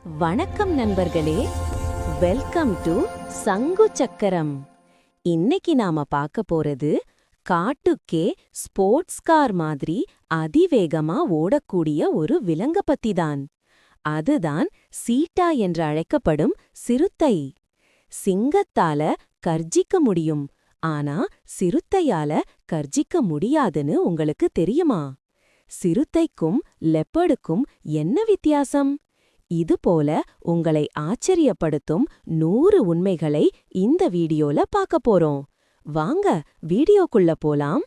வணக்கம் நண்பர்களே, welcome to சங்கு சக்கரம். இன்னைக்கு நாம பார்க்க போறது காட்டுக்கே ஸ்போர்ட்ஸ் கார் மாதிரி அதிவேகமா ஓடக்கூடிய ஒரு விலங்க பத்தி தான். அதுதான் சீட்டா என்று அழைக்கப்படும் சிறுத்தை. சிங்கத்தால கர்ஜிக்க முடியும், ஆனா சிறுத்தையால கர்ஜிக்க முடியாதுன்னு உங்களுக்கு தெரியுமா? சிறுத்தைக்கும் லெப்பர்டுக்கும் என்ன வித்தியாசம்? இதுபோல உங்களை ஆச்சரியப்படுத்தும் 100 உண்மைகளை இந்த வீடியோல பார்க்க போறோம். வாங்க வீடியோக்குள்ள போலாம்.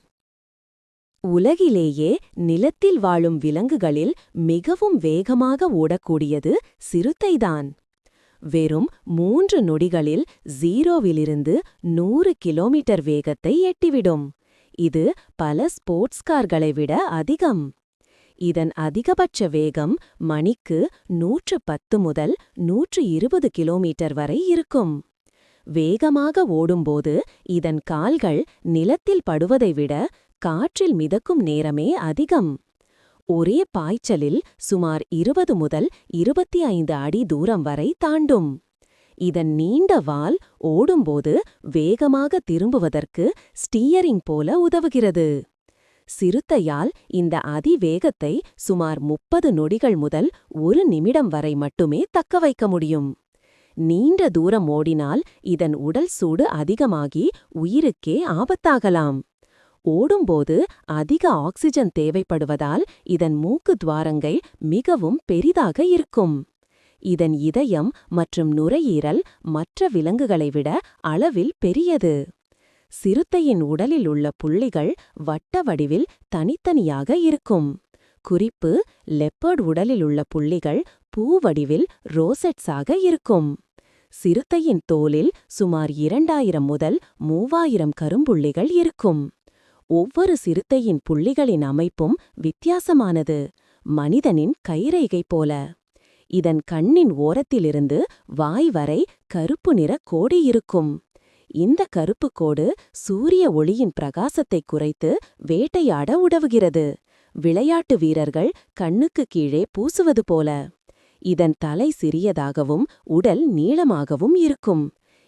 உலகிலேயே நிலத்தில் வாழும் விலங்குகளில் மிகவும் வேகமாக ஓடக்கூடியது சிறுத்தைதான். வெறும் 3 நொடிகளில் 0விலிருந்து 100 கிலோமீட்டர் வேகத்தை எட்டிவிடும். இது பல ஸ்போர்ட்ஸ் கார்களை விட அதிகம். இதன் அதிகபட்ச வேகம் மணிக்கு 110 முதல் 120 கிலோமீட்டர் வரை இருக்கும். வேகமாக ஓடும்போது இதன் கால்கள் நிலத்தில் படுவதை விட காற்றில் மிதக்கும் நேரமே அதிகம். ஒரே பாய்ச்சலில் சுமார் 20 முதல் 25 அடி தூரம் வரை தாண்டும். இதன் நீண்ட வால் ஓடும்போது வேகமாக திரும்புவதற்கு ஸ்டீயரிங் போல உதவுகிறது. சிறுத்தையால் இந்த அதிவேகத்தை சுமார் 30 நொடிகள் முதல் 1 நிமிடம் வரை மட்டுமே தக்க வைக்க முடியும். நீண்ட தூரம் ஓடினால் இதன் உடல் சூடு அதிகமாகி உயிருக்கே ஆபத்தாகலாம். ஓடும்போது அதிக ஆக்சிஜன் தேவைப்படுவதால் இதன் மூக்கு துவாரங்கள் மிகவும் பெரிதாக இருக்கும். இதன் இதயம் மற்றும் நுரையீரல் மற்ற விலங்குகளை விட அளவில் பெரியது. சிறுத்தையின் உடலில் உள்ள புள்ளிகள் வட்ட வடிவில் தனித்தனியாக இருக்கும். குறிப்பு: லெப்பர்ட் உடலில் உள்ள புள்ளிகள் பூ வடிவில் ரோசெட்ஸாக இருக்கும். சிறுத்தையின் தோலில் சுமார் 2000 முதல் 3000 கரும்புள்ளிகள் இருக்கும். ஒவ்வொரு சிறுத்தையின் புள்ளிகளின் அமைப்பும் வித்தியாசமானது, மனிதனின் கைரேகை போல. இதன் கண்ணின் ஓரத்திலிருந்து வாய் வரை கருப்பு நிற கோடு இருக்கும். இந்த கருப்பு கோடு சூரிய ஒளியின் பிரகாசத்தை குறைத்து வேட்டையாட உதவுகிறது. விளையாட்டு வீரர்கள் கண்ணுக்கு கீழே பூசுவது போல. இதன் தலை சிறியதாகவும் உடல் நீளமாகவும் இருக்கும்.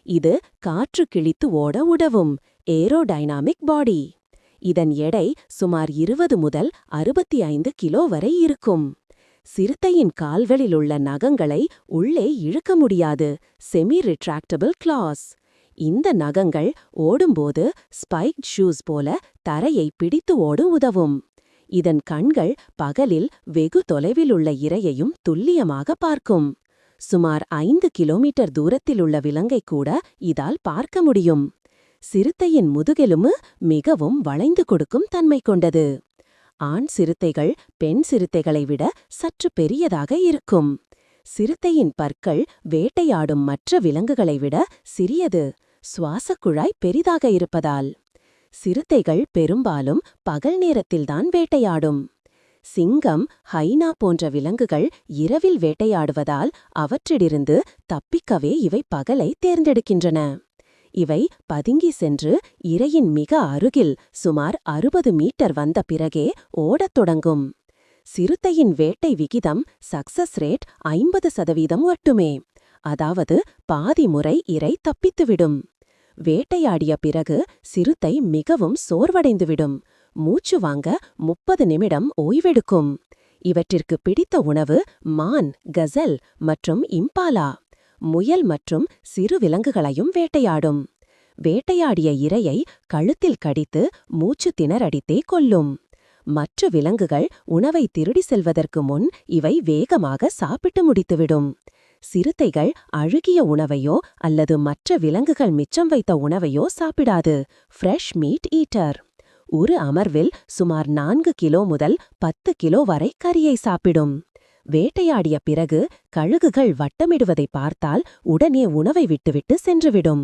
இது காற்று கிழித்து ஓட உதவும் ஏரோடைனாமிக் பாடி. இதன் எடை சுமார் 20 முதல் 65 கிலோ வரை இருக்கும். சிறுத்தையின் கால்களிலுள்ள நகங்களை உள்ளே இழுக்க முடியாது, செமி ரிட்ராக்டபிள் கிளாஸ். இந்த நகங்கள் ஓடும்போது ஸ்பைக்ட் ஷூஸ் போல தரையை பிடித்து ஓட உதவும். இதன் கண்கள் பகலில் வெகு தொலைவிலுள்ள இரையையும் துல்லியமாக பார்க்கும். சுமார் 5 கிலோமீட்டர் தூரத்திலுள்ள விலங்கை கூட இதால் பார்க்க முடியும். சிறுத்தையின் முதுகெலும்பு மிகவும் வளைந்து கொடுக்கும் தன்மை கொண்டது. ஆண் சிறுத்தைகள் பெண் சிறுத்தைகளை விட சற்று பெரியதாக இருக்கும். சிறுத்தையின் பற்கள் வேட்டையாடும் மற்ற விலங்குகளை விட சிறியது, சுவாசக்குழாய் பெரிதாக இருப்பதால். சிறுத்தைகள் பெரும்பாலும் பகல் நேரத்தில்தான் வேட்டையாடும். சிங்கம், ஹைனா போன்ற விலங்குகள் இரவில் வேட்டையாடுவதால் அவற்றிலிருந்து தப்பிக்கவே இவை பகலை தேர்ந்தெடுக்கின்றன. இவை பதுங்கி சென்று இரையின் மிக அருகில் சுமார் 60 மீட்டர் வந்த பிறகே ஓடத் தொடங்கும். சிறுத்தையின் வேட்டை விகிதம் சக்சஸ் ரேட் 50% மட்டுமே, அதாவது பாதி முறை இரை தப்பித்துவிடும். வேட்டையாடிய பிறகு சிறுத்தை மிகவும் சோர்வடைந்துவிடும். மூச்சு வாங்க 30 நிமிடம் ஓய்வெடுக்கும். இவற்றிற்கு பிடித்த உணவு மான், கசல் மற்றும் இம்பாலா. முயல் மற்றும் சிறு விலங்குகளையும் வேட்டையாடும். வேட்டையாடிய இரையை கழுத்தில் கடித்து மூச்சு திணறடித்தே கொல்லும். மற்ற விலங்குகள் உணவை திருடி செல்வதற்கு முன் இவை வேகமாக சாப்பிட்டு முடித்துவிடும். சிறுத்தைகள் அழுகிய உணவையோ அல்லது மற்ற விலங்குகள் மிச்சம் வைத்த உணவையோ சாப்பிடாது. Fresh meet eater. ஒரு அமர்வில் சுமார் 4 கிலோ முதல் 10 கிலோ வரை கறியை சாப்பிடும். வேட்டையாடிய பிறகு கழுகுகள் வட்டமிடுவதை பார்த்தால் உடனே உணவை விட்டுவிட்டு சென்றுவிடும்.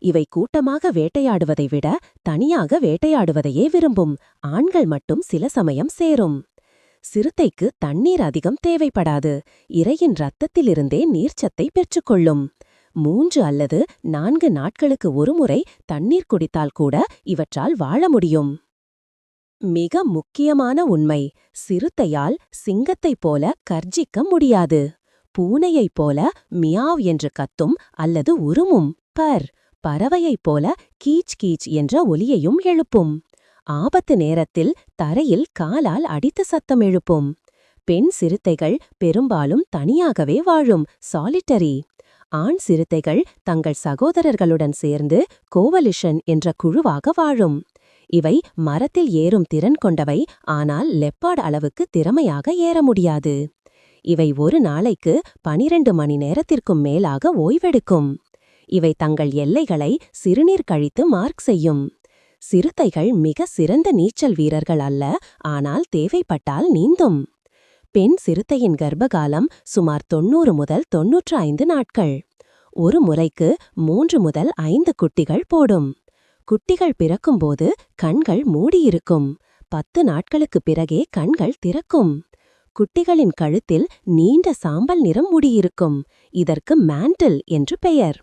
இவை கூட்டமாக வேட்டையாடுவதை விட தனியாக வேட்டையாடுவதையே விரும்பும். ஆண்கள் மட்டும் சில சமயம் சேரும். சிறுத்தைக்கு தண்ணீர் அதிகம் தேவைப்படாது. இரையின் இரத்தத்திலிருந்தே நீர்ச்சத்தை பெற்றுக்கொள்ளும். 3 அல்லது 4 நாட்களுக்கு ஒருமுறை தண்ணீர் குடித்தால் கூட இவற்றால் வாழ முடியும். மிக முக்கியமான உண்மை, சிறுத்தையால் சிங்கத்தைப் போல கர்ஜிக்க முடியாது. பூனையைப் போல மியாவ் என்று கத்தும் அல்லது உருமும். பறவையைப் போல கீச் கீச் என்ற ஒலியையும் எழுப்பும். ஆபத்து நேரத்தில் தரையில் காலால் அடித்து சத்தம் எழுப்பும். பெண் சிறுத்தைகள் பெரும்பாலும் தனியாகவே வாழும், சாலிட்டரி. ஆண் சிறுத்தைகள் தங்கள் சகோதரர்களுடன் சேர்ந்து கோவலிஷன் என்ற குழுவாக வாழும். இவை மரத்தில் ஏறும் திறன் கொண்டவை, ஆனால் லெப்பார்ட் அளவுக்கு திறமையாக ஏற முடியாது. இவை ஒரு நாளைக்கு 12 மணி நேரத்திற்கும் மேலாக ஓய்வெடுக்கும். இவை தங்கள் எல்லைகளை சிறுநீர் கழித்து மார்க் செய்யும். சிறுத்தைகள் மிக சிறந்த நீச்சல் வீரர்கள் அல்ல, ஆனால் தேவைப்பட்டால் நீந்தும். பெண் சிறுத்தையின் கர்ப்பகாலம் சுமார் 90 முதல் 95 நாட்கள். ஒரு முறைக்கு 3 முதல் 5 குட்டிகள் போடும். குட்டிகள் பிறக்கும்போது கண்கள் மூடியிருக்கும். 10 நாட்களுக்கு பிறகே கண்கள் திறக்கும். குட்டிகளின் கழுத்தில் நீண்ட சாம்பல் நிறம் முடியிருக்கும். இதற்கு மேண்டில் என்று பெயர்.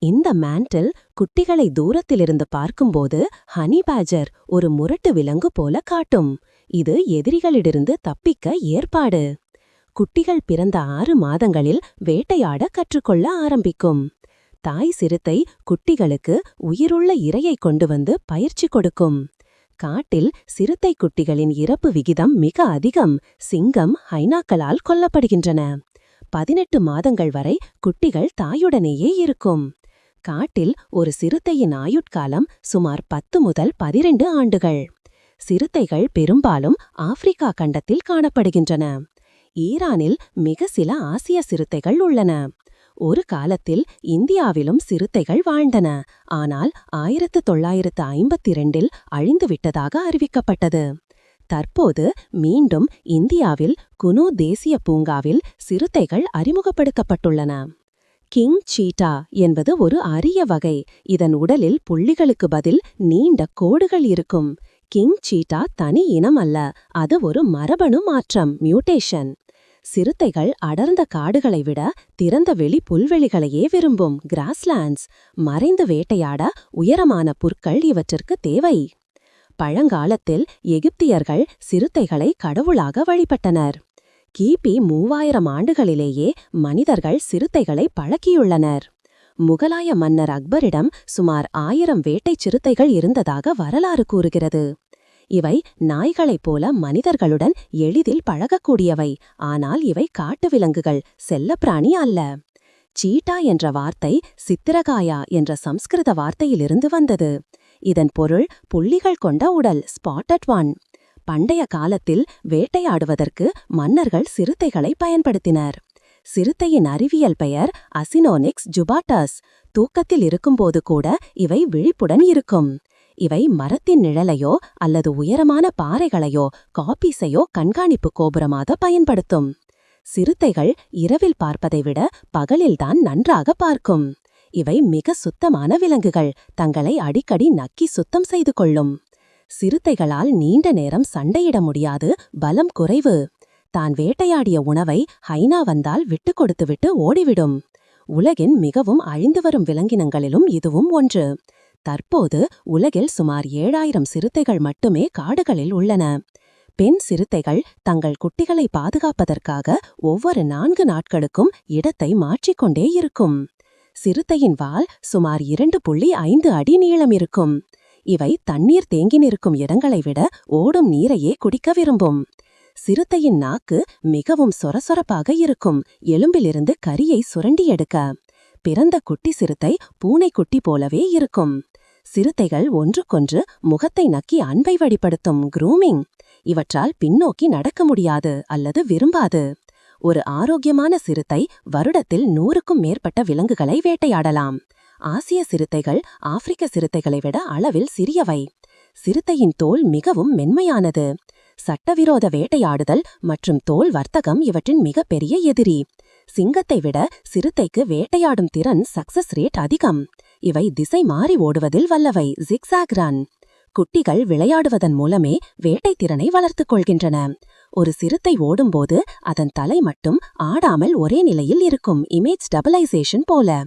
இந்த மேண்டில் குட்டிகளை தூரத்திலிருந்து பார்க்கும்போது ஹனி பேஜர் ஒரு முரட்டு விலங்கு போல காட்டும். இது எதிரிகளிலிருந்து தப்பிக்க ஏற்பாடு. குட்டிகள் பிறந்த 6 மாதங்களில் வேட்டையாட கற்றுக்கொள்ள ஆரம்பிக்கும். தாய் சிறுத்தை குட்டிகளுக்கு உயிருள்ள இரையை கொண்டு வந்து பயிற்சி கொடுக்கும். காட்டில் சிறுத்தை குட்டிகளின் இறப்பு விகிதம் மிக அதிகம். சிங்கம், ஹைனாக்களால் கொல்லப்படுகின்றன. 18 மாதங்கள் வரை குட்டிகள் தாயுடனேயே இருக்கும். காட்டில் ஒரு சிறுத்தையின் ஆயுட்காலம் சுமார் 10 முதல் 12 ஆண்டுகள். சிறுத்தைகள் பெரும்பாலும் ஆப்பிரிக்கா கண்டத்தில் காணப்படுகின்றன. ஈரானில் மிக சில ஆசிய சிறுத்தைகள் உள்ளன. ஒரு காலத்தில் இந்தியாவிலும் சிறுத்தைகள் வாழ்ந்தன, ஆனால் 1952இல் அழிந்துவிட்டதாக அறிவிக்கப்பட்டது. தற்போது மீண்டும் இந்தியாவில் குனு தேசிய பூங்காவில் சிறுத்தைகள் அறிமுகப்படுத்தப்பட்டுள்ளன. கிங் சீட்டா என்பது ஒரு அரிய வகை. இதன் உடலில் புள்ளிகளுக்கு பதில் நீண்ட கோடுகள் இருக்கும். கிங் சீட்டா தனி இனம் அல்ல, அது ஒரு மரபணு மாற்றம், மியூட்டேஷன். சிறுத்தைகள் அடர்ந்த காடுகளை விட திறந்த வெளி புல்வெளிகளையே விரும்பும், கிராஸ்லாண்ட்ஸ். மறைந்து வேட்டையாட உயரமான புற்கள் இவற்றிற்கு தேவை. பழங்காலத்தில் எகிப்தியர்கள் சிறுத்தைகளை கடவுளாக வழிபட்டனர். கிபி 3000 ஆண்டுகளிலேயே மனிதர்கள் சிறுத்தைகளை பழக்கியுள்ளனர். முகலாய மன்னர் அக்பரிடம் சுமார் 1000 வேட்டைச் சிறுத்தைகள் இருந்ததாக வரலாறு கூறுகிறது. இவை நாய்களைப் போல மனிதர்களுடன் எளிதில் பழகக்கூடியவை, ஆனால் இவை காட்டு விலங்குகள், செல்லப்பிராணி அல்ல. சீட்டா என்ற வார்த்தை சித்திரகாயா என்ற சம்ஸ்கிருத வார்த்தையிலிருந்து வந்தது. இதன் பொருள் புள்ளிகள் கொண்ட உடல், ஸ்பாட்டட் ஒன். பண்டைய காலத்தில் வேட்டையாடுவதற்கு மன்னர்கள் சிறுத்தைகளை பயன்படுத்தினர். சிறுத்தையின் அறிவியல் பெயர் அசினோனிக்ஸ் ஜுபாட்டஸ். தூக்கத்தில் இருக்கும்போது கூட இவை விழிப்புடன் இருக்கும். இவை மரத்தின் நிழலையோ அல்லது உயரமான பாறைகளையோ காப்பீஸையோ கண்காணிப்பு கோபுரமாக பயன்படுத்தும். சிறுத்தைகள் இரவில் பார்ப்பதை விட பகலில்தான் நன்றாக பார்க்கும். இவை மிக சுத்தமான விலங்குகள், தங்களை அடிக்கடி நக்கி சுத்தம் செய்து கொள்ளும். சிறுத்தைகளால் நீண்ட நேரம் சண்டையிட முடியாது, பலம் குறைவு. தான் வேட்டையாடிய உணவை ஹைனா வந்தால் விட்டு கொடுத்துவிட்டு ஓடிவிடும். உலகின் மிகவும் அழிந்து வரும் விலங்கினங்களிலும் இதுவும் ஒன்று. தற்போது உலகில் சுமார் 7000 சிறுத்தைகள் மட்டுமே காடுகளில் உள்ளன. பெண் சிறுத்தைகள் தங்கள் குட்டிகளை பாதுகாப்பதற்காக ஒவ்வொரு 4 நாட்களுக்கும் இடத்தை மாற்றிக்கொண்டே இருக்கும். சிறுத்தையின் வால் சுமார் 2.5 அடி நீளம் இருக்கும். இவை தண்ணீர் தேங்கி நிற்கும் இடங்களை விட ஓடும் நீரையே குடிக்க விரும்பும். சிறுத்தையின் நாக்கு மிகவும் சொரசொரப்பாக இருக்கும், எலும்பிலிருந்து கரியை சுரண்டி எடுக்க. பிறந்த குட்டி சிறுத்தை பூனைக்குட்டி போலவே இருக்கும். சிறுத்தைகள் ஒன்றுக்கொன்று முகத்தை நக்கி அன்பை வெளிப்படுத்தும், க்ரூமிங். இவற்றால் பின்னோக்கி நடக்க முடியாது அல்லது விரும்பாது. ஒரு ஆரோக்கியமான சிறுத்தை வருடத்தில் 100க்கும் மேற்பட்ட விலங்குகளை வேட்டையாடலாம். ஆசிய சிறுத்தைகள் ஆப்பிரிக்க சிறுத்தைகளை விட அளவில் சிறியவை. சிறுத்தையின் தோல் மிகவும் மென்மையானது. சட்டவிரோத வேட்டையாடுதல் மற்றும் தோல் வர்த்தகம் இவற்றின் மிகப்பெரிய எதிரி. சிங்கத்தை விட சிறுத்தைக்கு வேட்டையாடும் திறன் சக்சஸ் ரேட் அதிகம். இவை திசை மாறி ஓடுவதில் வல்லவை, ஜிக்ஸாக் ரன். குட்டிகள் விளையாடுவதன் மூலமே வேட்டை திறனை வளர்த்துக் கொள்கின்றன. ஒரு சிறுத்தை ஓடும்போது அதன் தலை மட்டும் ஆடாமல் ஒரே நிலையில் இருக்கும், இமேஜ் ஸ்டெபிலைசேஷன் போல.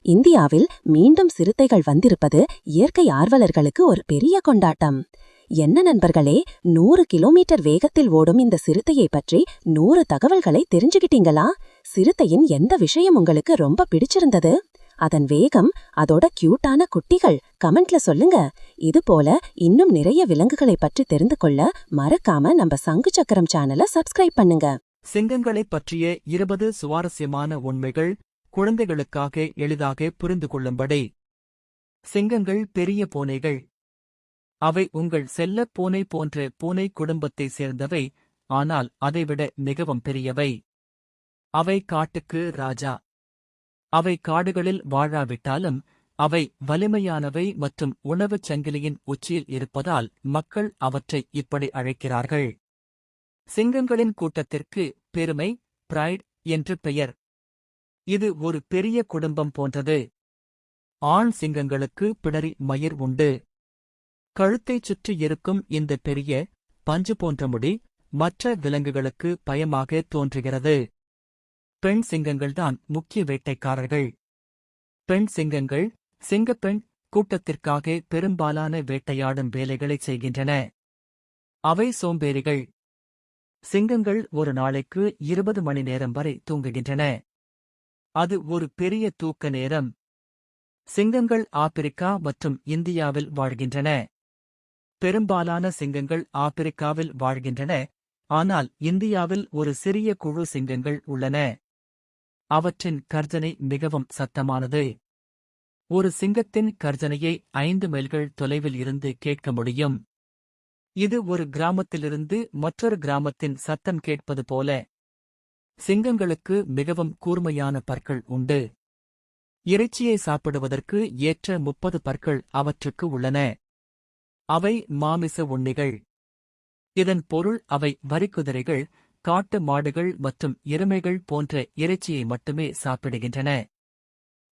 இந்தியாவில் மீண்டும் சிறுத்தைகள் வந்திருப்பது இயற்கை ஆர்வலர்களுக்கு ஒரு பெரிய கொண்டாட்டம். என்ன நண்பர்களே, 100 கிலோமீட்டர் வேகத்தில் ஓடும் இந்த சிறுத்தையை பற்றி 100 தகவல்களை தெரிஞ்சுக்கிட்டீங்களா? சிறுத்தையின் எந்த விஷயம் உங்களுக்கு ரொம்ப பிடிச்சிருந்தது? அதன் வேகம், அதோட கியூட்டான குட்டிகள் கமெண்ட்ல சொல்லுங்க. இது போல இன்னும் நிறைய விலங்குகளை பற்றி தெரிந்து கொள்ள மறக்காம நம்ம சங்கு சக்கரம் சேனலை சப்ஸ்கிரைப் பண்ணுங்க. சிங்கங்களைப் பற்றிய 20 சுவாரஸ்யமான உண்மைகள் குழந்தைகளுக்காக எளிதாக புரிந்து கொள்ளும்படி. சிங்கங்கள் பெரிய பூனைகள். அவை உங்கள் செல்ல பூனை போன்ற பூனை குடும்பத்தைச் சேர்ந்தவை, ஆனால் அதைவிட மிகவும் பெரியவை. அவை காட்டுக்கு ராஜா. அவை காடுகளில் வாழாவிட்டாலும் அவை வலிமையானவை மற்றும் உணவுச் சங்கிலியின் உச்சியில் இருப்பதால் மக்கள் அவற்றை இப்படி அழைக்கிறார்கள். சிங்கங்களின் கூட்டத்திற்கு பெருமை, பிரைட் என்று பெயர். இது ஒரு பெரிய குடும்பம் போன்றது. ஆண் சிங்கங்களுக்கு பிடரி மயிர் உண்டு. கழுத்தைச் சுற்றி இருக்கும் இந்த பெரிய, பஞ்சு போன்ற முடி மற்ற விலங்குகளுக்கு பயமாக தோன்றுகிறது. பெண் சிங்கங்கள்தான் முக்கிய வேட்டைக்காரர்கள். பெண் சிங்கங்கள் சிங்கப்பெண் கூட்டத்திற்காக பெரும்பாலான வேட்டையாடும் வேலைகளைச் செய்கின்றன. அவை சோம்பேறிகள். சிங்கங்கள் ஒரு நாளைக்கு 20 மணி நேரம் வரை தூங்குகின்றன. அது ஒரு பெரிய தூக்க நேரம். சிங்கங்கள் ஆப்பிரிக்கா மற்றும் இந்தியாவில் வாழ்கின்றன. பெரும்பாலான சிங்கங்கள் ஆப்பிரிக்காவில் வாழ்கின்றன, ஆனால் இந்தியாவில் ஒரு சிறிய குழு சிங்கங்கள் உள்ளன. அவற்றின் கர்ஜனை மிகவும் சத்தமானது. ஒரு சிங்கத்தின் கர்ஜனையை 5 மைல்கள் தொலைவில் இருந்து கேட்க முடியும். இது ஒரு கிராமத்திலிருந்து மற்றொரு கிராமத்தின் சத்தம் கேட்பது போல. சிங்கங்களுக்கு மிகவும் கூர்மையான பற்கள் உண்டு. இறைச்சியை சாப்பிடுவதற்கு ஏற்ற 30 பற்கள் அவற்றுக்கு உள்ளன. அவை மாமிச உண்ணிகள். இதன் பொருள் அவை வரிக்குதிரைகள், காட்டு மாடுகள் மற்றும் எருமைகள் போன்ற இறைச்சியை மட்டுமே சாப்பிடுகின்றன.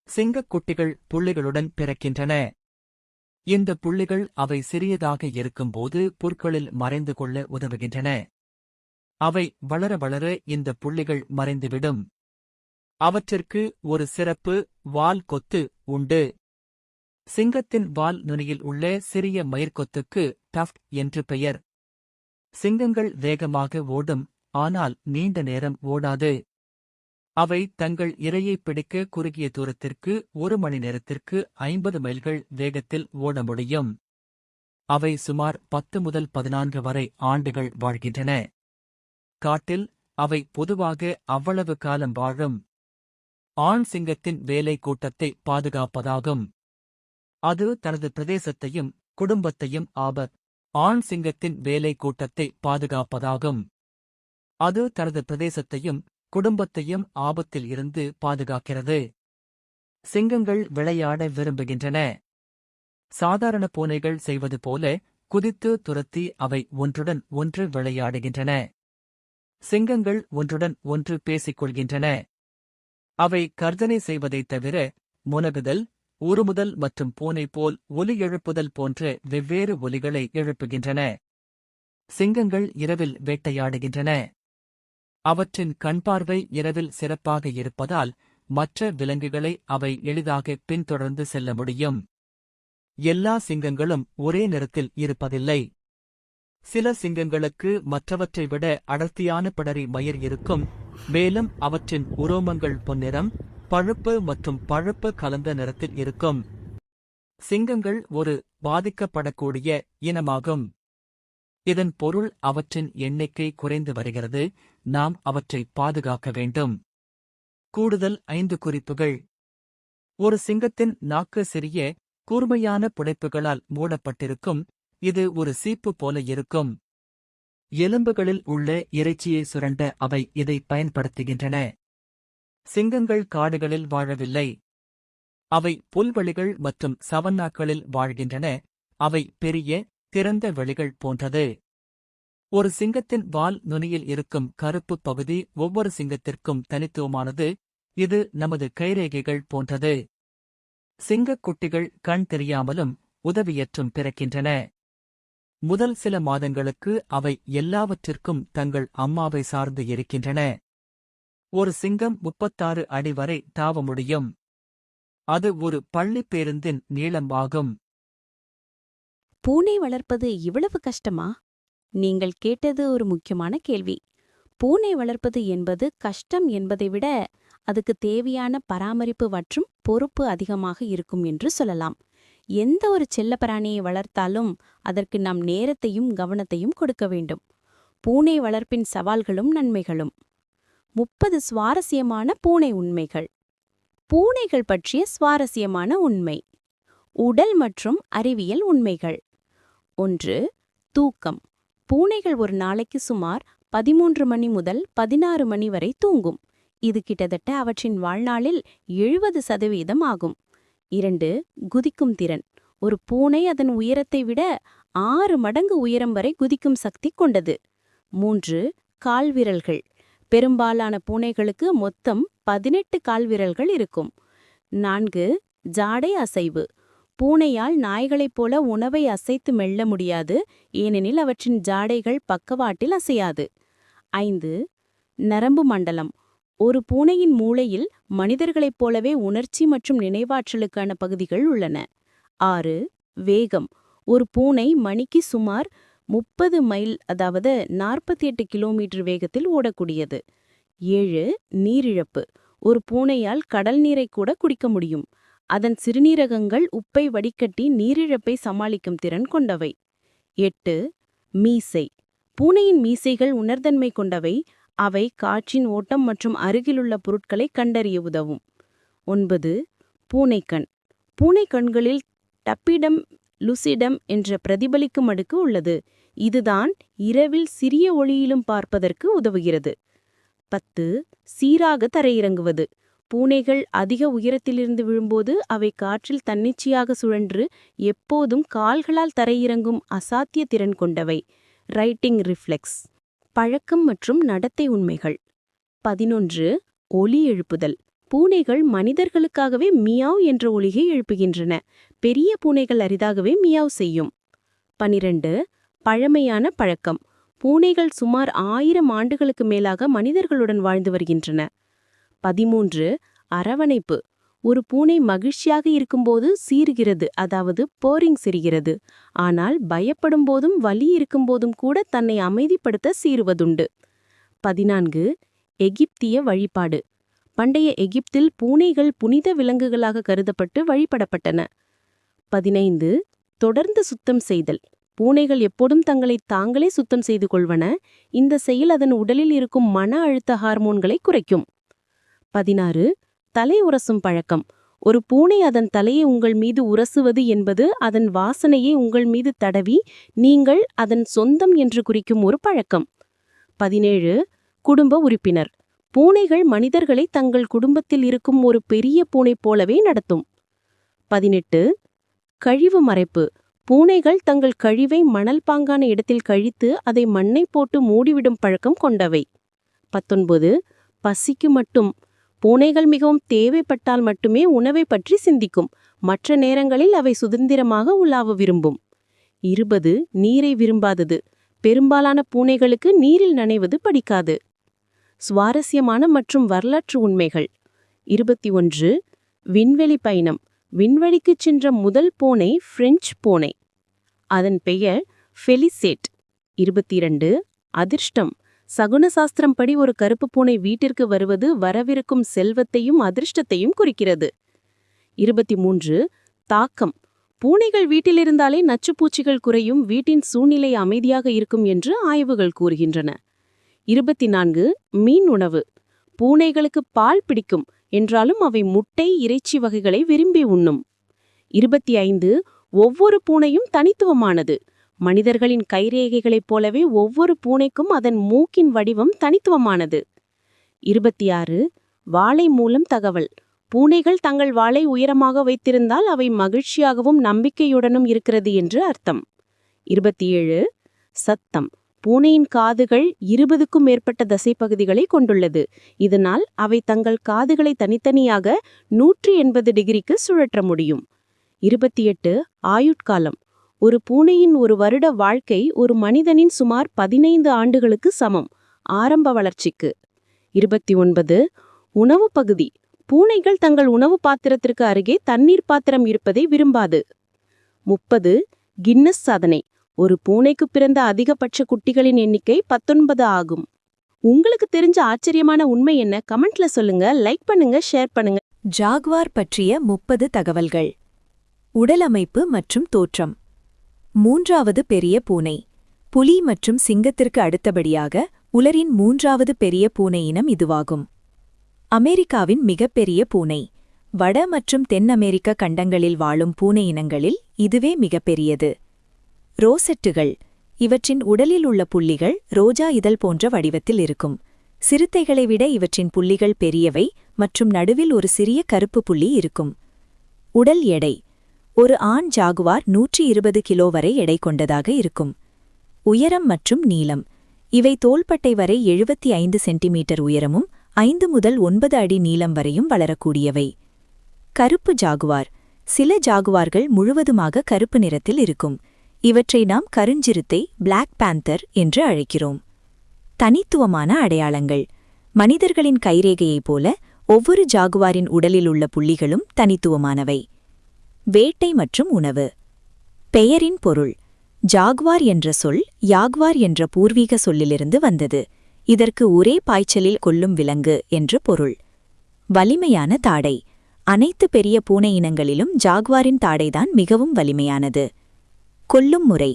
சிங்கக் குட்டிகள் புள்ளிகளுடன் பிறக்கின்றன. இந்த புள்ளிகள் அவை சிறியதாக இருக்கும்போது புற்களில் மறைந்து கொள்ள உதவுகின்றன. அவை வளர வளர இந்த புள்ளிகள் மறைந்துவிடும். அவற்றிற்கு ஒரு சிறப்பு வால் கொத்து உண்டு. சிங்கத்தின் வால் நுனியில் உள்ள சிறிய மயிர்கொத்துக்கு டஃப்ட் என்று பெயர். சிங்கங்கள் வேகமாக ஓடும், ஆனால் நீண்ட நேரம் ஓடாது. அவை தங்கள் இரையைப் பிடிக்க குறுகிய தூரத்திற்கு 1 மணி நேரத்திற்கு 50 மைல்கள் வேகத்தில் ஓட முடியும். அவை சுமார் 10 முதல் 14 வரை ஆண்டுகள் வாழ்கின்றன. காட்டில் அவை பொதுவாக அவ்வளவு காலம் வாழும். ஆண் சிங்கத்தின் வேலை கூட்டத்தை பாதுகாப்பதாகும். அது தனது பிரதேசத்தையும் குடும்பத்தையும் ஆண் சிங்கத்தின் வேலை கூட்டத்தை பாதுகாப்பதாகும். அது தனது பிரதேசத்தையும் குடும்பத்தையும் ஆபத்தில் இருந்து பாதுகாக்கிறது. சிங்கங்கள் விளையாட விரும்புகின்றன. சாதாரண பூனைகள் செய்வது போல குதித்து துரத்தி அவை ஒன்றுடன் ஒன்று விளையாடுகின்றன. சிங்கங்கள் ஒன்றுடன் ஒன்று பேசிக் கொள்கின்றன. அவை கர்ஜனை செய்வதைத் தவிர முனகுதல், உருமுதல் மற்றும் பூனை போல் ஒலி எழுப்புதல் போன்ற வெவ்வேறு ஒலிகளை எழுப்புகின்றன. சிங்கங்கள் இரவில் வேட்டையாடுகின்றன. அவற்றின் கண்பார்வை இரவில் சிறப்பாக இருப்பதால் மற்ற விலங்குகளை அவை எளிதாக பின்தொடர்ந்து செல்ல முடியும். எல்லா சிங்கங்களும் ஒரே நிறத்தில் இருப்பதில்லை. சில சிங்கங்களுக்கு மற்றவற்றை விட அடர்த்தியான பிடரி மயிர் இருக்கும், மேலும் அவற்றின் உரோமங்கள் பொன்னிறம், பழுப்பு மற்றும் பழுப்பு கலந்த நிறத்தில் இருக்கும். சிங்கங்கள் ஒரு பாதிக்கப்படக்கூடிய இனமாகும். இதன் பொருள் அவற்றின் எண்ணிக்கை குறைந்து வருகிறது, நாம் அவற்றை பாதுகாக்க வேண்டும். கூடுதல் 5 குறிப்புகள். ஒரு சிங்கத்தின் நாக்கு சிறிய, கூர்மையான புடைப்புகளால் மூடப்பட்டிருக்கும், இது ஒரு சீப்பு போல இருக்கும். எலும்புகளில் உள்ள இறைச்சியை சுரண்ட அவை இதை பயன்படுத்துகின்றன. சிங்கங்கள் காடுகளில் வாழவில்லை. அவை புல்வெளிகள் மற்றும் சவன்னாக்களில் வாழ்கின்றன. அவை பெரிய, திறந்த வெளிகள் போன்றது. ஒரு சிங்கத்தின் வால் நுனியில் இருக்கும் கருப்பு பகுதி ஒவ்வொரு சிங்கத்திற்கும் தனித்துவமானது. இது நமது கைரேகைகள் போன்றது. சிங்கக் குட்டிகள் கண் தெரியாமலும் உதவியற்றும் பிறக்கின்றன. முதல் சில மாதங்களுக்கு அவை எல்லாவற்றிற்கும் தங்கள் அம்மாவை சார்ந்து இருக்கின்றன. ஒரு சிங்கம் 36 அடி வரை தாவ முடியும். அது ஒரு பள்ளிப் பேருந்தின் நீளம் ஆகும். பூனை வளர்ப்பது இவ்வளவு கஷ்டமா? நீங்கள் கேட்டது ஒரு முக்கியமான கேள்வி. பூனை வளர்ப்பது என்பது கஷ்டம் என்பதை விட அதுக்கு தேவையான பராமரிப்பு மற்றும் பொறுப்பு அதிகமாக இருக்கும் என்று சொல்லலாம். எந்த ஒரு செல்லப்பிராணியை வளர்த்தாலும் அதற்கு நாம் நேரத்தையும் கவனத்தையும் கொடுக்க வேண்டும். பூனை வளர்ப்பின் சவால்களும் நன்மைகளும். 30 சுவாரஸ்யமான பூனை உண்மைகள். பூனைகள் பற்றிய சுவாரஸ்யமான உண்மை. உடல் மற்றும் அறிவியல் உண்மைகள். 1. தூக்கம். பூனைகள் ஒரு நாளைக்கு சுமார் 13 மணி முதல் 16 மணி வரை தூங்கும். இது கிட்டத்தட்ட அவற்றின் வாழ்நாளில் 70% ஆகும். 2. குதிக்கும் திறன். ஒரு பூனை அதன் உயரத்தை விட 6 மடங்கு உயரம் வரை குதிக்கும் சக்தி கொண்டது. 3. கால்விரல்கள். பெரும்பாலான பூனைகளுக்கு மொத்தம் 18 கால்விரல்கள் இருக்கும். 4. ஜாடை அசைவு. பூனையால் நாய்களைப் போல உணவை அசைத்து மெல்ல முடியாது, ஏனெனில் அவற்றின் ஜாடைகள் பக்கவாட்டில் அசையாது. 5. நரம்பு மண்டலம். ஒரு பூனையின் மூளையில் மனிதர்களைப் போலவே உணர்ச்சி மற்றும் நினைவாற்றலுக்கான பகுதிகள் உள்ளன. 6. வேகம். ஒரு பூனை மணிக்கு சுமார் 30 மைல், அதாவது 48 கிலோமீட்டர் வேகத்தில் ஓடக்கூடியது. 7. நீரிழப்பு. ஒரு பூனையால் கடல் நீரை கூட குடிக்க முடியும். அதன் சிறுநீரகங்கள் உப்பை வடிகட்டி நீரிழப்பை சமாளிக்கும் திறன் கொண்டவை. 8. மீசை. பூனையின் மீசைகள் உணர்தன்மை கொண்டவை. அவை காற்றின் ஓட்டம் மற்றும் அருகிலுள்ள பொருட்களை கண்டறிய உதவும். 9. பூனைக்கண். பூனைக்கண்களில் டப்பிடம் லுசிடம் என்ற பிரதிபலிக்கும் அடுக்கு உள்ளது. இதுதான் இரவில் சிறிய ஒளியிலும் பார்ப்பதற்கு உதவுகிறது. 10. சீராக தரையிறங்குவது. பூனைகள் அதிக உயரத்திலிருந்து விழும்போது அவை காற்றில் தன்னிச்சையாக சுழன்று எப்போதும் கால்களால் தரையிறங்கும் அசாத்திய திறன் கொண்டவை. Writing reflex. பழக்கம் மற்றும் நடத்தை உண்மைகள். 11. ஒலி எழுப்புதல். பூனைகள் மனிதர்களுக்காகவே மியாவ் என்ற ஒலியை எழுப்புகின்றன. பெரிய பூனைகள் அரிதாகவே மியாவ் செய்யும். 12. பழமையான பழக்கம். பூனைகள் சுமார் 1000 ஆண்டுகளுக்கு மேலாக மனிதர்களுடன் வாழ்ந்து வருகின்றன. 13. அரவணைப்பு. ஒரு பூனை மகிழ்ச்சியாக இருக்கும்போது சீறுகிறது, அதாவது போரிங் சிரிகிறது. ஆனால் பயப்படும் போதும் வலி இருக்கும்போதும் கூட தன்னை அமைதிப்படுத்த சீறுவதுண்டு. 14. எகிப்திய வழிபாடு. பண்டைய எகிப்தில் பூனைகள் புனித விலங்குகளாக கருதப்பட்டு வழிபடப்பட்டன. 15. தொடர்ந்து சுத்தம் செய்தல். பூனைகள் எப்போதும் தங்களை தாங்களே சுத்தம் செய்து கொள்வன. இந்த செயல் அதன் உடலில் இருக்கும் மன அழுத்த ஹார்மோன்களை குறைக்கும். 16. தலை உரசும் பழக்கம். ஒரு பூனை அதன் தலையை உங்கள் மீது உரசுவது என்பது அதன் வாசனையை உங்கள் மீது தடவி நீங்கள் அதன் சொந்தம் என்று குறிக்கும் ஒரு பழக்கம். 17. குடும்ப உறுப்பினர். பூனைகள் மனிதர்களை தங்கள் குடும்பத்தில் இருக்கும் ஒரு பெரிய பூனை போலவே நடத்தும். 18. கழிவு மறைப்பு. பூனைகள் தங்கள் கழிவை மணல் பாங்கான இடத்தில் கழித்து அதை மண்ணை போட்டு மூடிவிடும் பழக்கம் கொண்டவை. 19. பசிக்கு மட்டும். பூனைகள் மிகவும் தேவைப்பட்டால் மட்டுமே உணவை பற்றி சிந்திக்கும். மற்ற நேரங்களில் அவை சுதந்திரமாக உலாவ விரும்பும். 20. நீரை விரும்பாதது. பெரும்பாலான பூனைகளுக்கு நீரில் நனைவது பிடிக்காது. சுவாரஸ்யமான மற்றும் வரலாற்று உண்மைகள். 21. விண்வெளி பயணம். விண்வெளிக்குச் சென்ற முதல் பூனை பிரெஞ்சு பூனை. அதன் பெயர் ஃபெலிசேட். 22. அதிர்ஷ்டம். சகுனசாஸ்திரம் படி ஒரு கருப்பு பூனை வீட்டிற்கு வருவது வரவிருக்கும் செல்வத்தையும் அதிர்ஷ்டத்தையும் குறிக்கிறது. 23. தாக்கம். பூனைகள் வீட்டிலிருந்தாலே நச்சுப்பூச்சிகள் குறையும், வீட்டின் சூழ்நிலை அமைதியாக இருக்கும் என்று ஆய்வுகள் கூறுகின்றன. 24. மீன் உணவு. பூனைகளுக்கு பால் பிடிக்கும் என்றாலும் அவை முட்டை, இறைச்சி வகைகளை விரும்பி உண்ணும். 25. ஒவ்வொரு பூனையும் தனித்துவமானது. மனிதர்களின் கைரேகைகளைப் போலவே ஒவ்வொரு பூனைக்கும் அதன் மூக்கின் வடிவம் தனித்துவமானது. 26. வாலை மூலம் தகவல். பூனைகள் தங்கள் வாலை உயரமாக வைத்திருந்தால் அவை மகிழ்ச்சியாகவும் நம்பிக்கையுடனும் இருக்கிறது என்று அர்த்தம். 27. சத்தம். பூனையின் காதுகள் 20க்கும் மேற்பட்ட தசைப்பகுதிகளை கொண்டுள்ளது. இதனால் அவை தங்கள் காதுகளை தனித்தனியாக 180 டிகிரிக்கு சுழற்ற முடியும். 28. ஆயுட்காலம். ஒரு பூனையின் ஒரு வருட வாழ்க்கை ஒரு மனிதனின் சுமார் 15 ஆண்டுகளுக்கு சமம் ஆரம்ப வளர்ச்சிக்கு. 29. உணவு பகுதி. பூனைகள் தங்கள் உணவு பாத்திரத்திற்கு அருகே தண்ணீர் பாத்திரம் இருப்பதை விரும்பாது. 30. கின்னஸ் சாதனை. ஒரு பூனைக்கு பிறந்த அதிகபட்ச குட்டிகளின் எண்ணிக்கை 19 ஆகும். உங்களுக்கு தெரிஞ்ச ஆச்சரியமான உண்மை என்ன? கமெண்ட்ல சொல்லுங்க, லைக் பண்ணுங்க, ஷேர் பண்ணுங்க. ஜாகுவார் பற்றிய 30 தகவல்கள். உடலமைப்பு மற்றும் தோற்றம். 3வது பெரிய பூனை. புலி மற்றும் சிங்கத்திற்கு அடுத்தபடியாக உலரின் 3வது பெரிய பூனை இனம் இதுவாகும். அமெரிக்காவின் மிகப்பெரிய பூனை. வட மற்றும் தென் அமெரிக்க கண்டங்களில் வாழும் பூனை இனங்களில் இதுவே மிகப்பெரியது. ரோசெட்டுகள். இவற்றின் உடலில் உள்ள புள்ளிகள் ரோஜா இதழ் போன்ற வடிவத்தில் இருக்கும். சிறுத்தைகளை விட இவற்றின் புள்ளிகள் பெரியவை மற்றும் நடுவில் ஒரு சிறிய கருப்பு புள்ளி இருக்கும். உடல் எடை. ஒரு ஆண் ஜாகுவார் 120 கிலோ வரை எடை கொண்டதாக இருக்கும். உயரம் மற்றும் நீளம். இவை தோள்பட்டை வரை 75 சென்டிமீட்டர் உயரமும் 5 முதல் 9 அடி நீளம் வரையும் வளரக்கூடியவை. கருப்பு ஜாகுவார். சில ஜாகுவார்கள் முழுவதுமாக கருப்பு நிறத்தில் இருக்கும். இவற்றை நாம் கருஞ்சிறுத்தை, பிளாக் பேந்தர் என்று அழைக்கிறோம். தனித்துவமான அடையாளங்கள். மனிதர்களின் கைரேகையைப் போல ஒவ்வொரு ஜாகுவாரின் உடலில் உள்ள புள்ளிகளும் தனித்துவமானவை. வேட்டை மற்றும் உணவு. பெயரின் பொருள். ஜாகுவார் என்ற சொல் யாக்வார் என்ற பூர்வீக சொல்லிலிருந்து வந்தது. இதற்கு ஒரே பாய்ச்சலில் கொல்லும் விலங்கு என்று பொருள். வலிமையான தாடை. அனைத்து பெரிய பூனை இனங்களிலும் ஜாகுவாரின் தாடைதான் மிகவும் வலிமையானது. கொல்லும் முறை.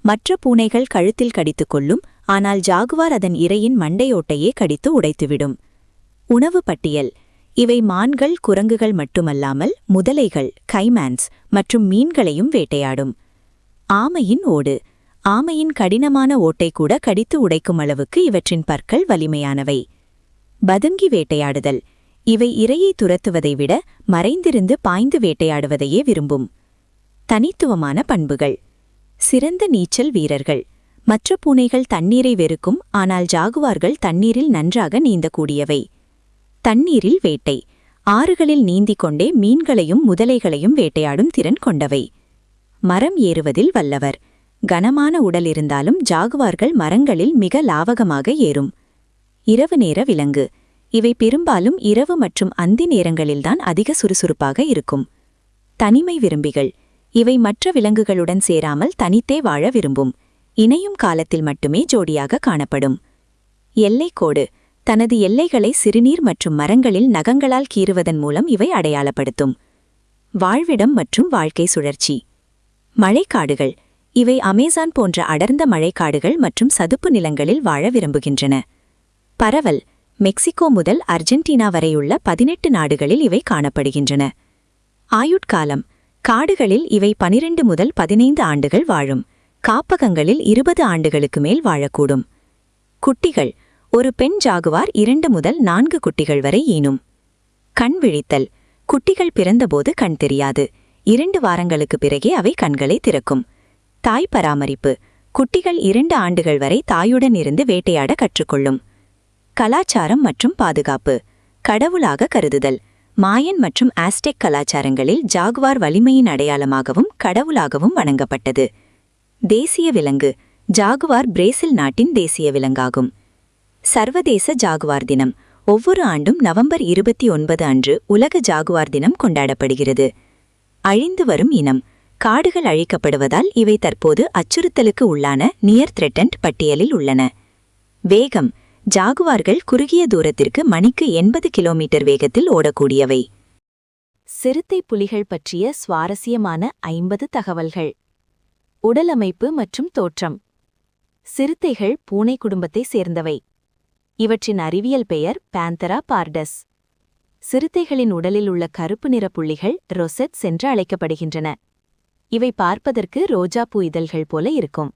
மற்ற பூனைகள் கழுத்தில் கடித்துக் கொள்ளும், ஆனால் ஜாகுவார் அதன் இரையின் மண்டையோட்டையே கடித்து உடைத்துவிடும். உணவு பட்டியல். இவை மான்கள், குரங்குகள் மட்டுமல்லாமல் முதலைகள், கைமான்ஸ் மற்றும் மீன்களையும் வேட்டையாடும். ஆமையின் ஓடு. ஆமையின் கடினமான ஓட்டை கூட கடித்து உடைக்கும் அளவுக்கு இவற்றின் பற்கள் வலிமையானவை. பதுங்கி வேட்டையாடுதல். இவை இரையை துரத்துவதை விட மறைந்திருந்து பாய்ந்து வேட்டையாடுவதையே விரும்பும். தனித்துவமான பண்புகள். சிறந்த நீச்சல் வீரர்கள். மற்ற பூனைகள் தண்ணீரை வெறுக்கும், ஆனால் ஜாகுவார்கள் தண்ணீரில் நன்றாக நீந்தக்கூடியவை. தண்ணீரில் வேட்டை. ஆறுகளில் நீந்திக் கொண்டே மீன்களையும் முதலைகளையும் வேட்டையாடும் திறன் கொண்டவை. மரம் ஏறுவதில் வல்லவர். கனமான உடல் இருந்தாலும் ஜாகுவார்கள் மரங்களில் மிக லாவகமாக ஏறும். இரவு நேர விலங்கு. இவை பெரும்பாலும் இரவு மற்றும் அந்தி நேரங்களில்தான் அதிக சுறுசுறுப்பாக இருக்கும். தனிமை விரும்பிகள். இவை மற்ற விலங்குகளுடன் சேராமல் தனித்தே வாழ விரும்பும். இணையும் காலத்தில் மட்டுமே ஜோடியாக காணப்படும். எல்லைக்கோடு. தனது எல்லைகளை சிறுநீர் மற்றும் மரங்களில் நகங்களால் கீறுவதன் மூலம் இவை அடையாளப்படுத்தும். வாழ்விடம் மற்றும் வாழ்க்கை சுழற்சி. மழைக்காடுகள். இவை அமேசான் போன்ற அடர்ந்த மழைக்காடுகள் மற்றும் சதுப்பு நிலங்களில் வாழ விரும்புகின்றன. பரவல். மெக்சிகோ முதல் அர்ஜென்டினா வரையுள்ள 18 நாடுகளில் இவை காணப்படுகின்றன. ஆயுட்காலம். காடுகளில் இவை 12 முதல் 15 ஆண்டுகள் வாழும். காப்பகங்களில் 20 ஆண்டுகளுக்கு மேல் வாழக்கூடும். குட்டிகள். ஒரு பெண் ஜாகுவார் 2 முதல் 4 குட்டிகள் வரை ஈனும். கண் விழித்தல். குட்டிகள் பிறந்தபோது கண் தெரியாது. 2 வாரங்களுக்கு பிறகே அவை கண்களை திறக்கும். தாய் பராமரிப்பு. குட்டிகள் 2 ஆண்டுகள் வரை தாயுடன் இருந்து வேட்டையாட கற்றுக்கொள்ளும். கலாச்சாரம் மற்றும் பாதுகாப்பு. கடவுளாக கருதுதல். மாயன் மற்றும் ஆஸ்டெக் கலாச்சாரங்களில் ஜாகுவார் வலிமையின் அடையாளமாகவும் கடவுளாகவும் வணங்கப்பட்டது. தேசிய விலங்கு. ஜாகுவார் பிரேசில் நாட்டின் தேசிய விலங்காகும். சர்வதேச ஜாகுவார் தினம். ஒவ்வொரு ஆண்டும் நவம்பர் 29 அன்று உலக ஜாகுவார் தினம் கொண்டாடப்படுகிறது. அழிந்து வரும் இனம். காடுகள் அழிக்கப்படுவதால் இவை தற்போது அச்சுறுத்தலுக்கு உள்ளான நியர் த்ரெட்டன்ட் பட்டியலில் உள்ளன. வேகம். ஜாகுவார்கள் குறுகிய தூரத்திற்கு மணிக்கு 80 கிலோமீட்டர் வேகத்தில் ஓடக்கூடியவை. சிறுத்தை புலிகள் பற்றிய சுவாரஸ்யமான 50 தகவல்கள். உடலமைப்பு மற்றும் தோற்றம். சிறுத்தைகள் பூனை குடும்பத்தை சேர்ந்தவை. இவற்றின் அறிவியல் பெயர் பேந்தரா பார்டஸ். சிறுத்தைகளின் உடலில் உள்ள கருப்பு நிற புள்ளிகள் ரொசெட்ஸ் என்று அழைக்கப்படுகின்றன. இவை பார்ப்பதற்கு ரோஜாப்பூ இதழ்கள் போல இருக்கும்.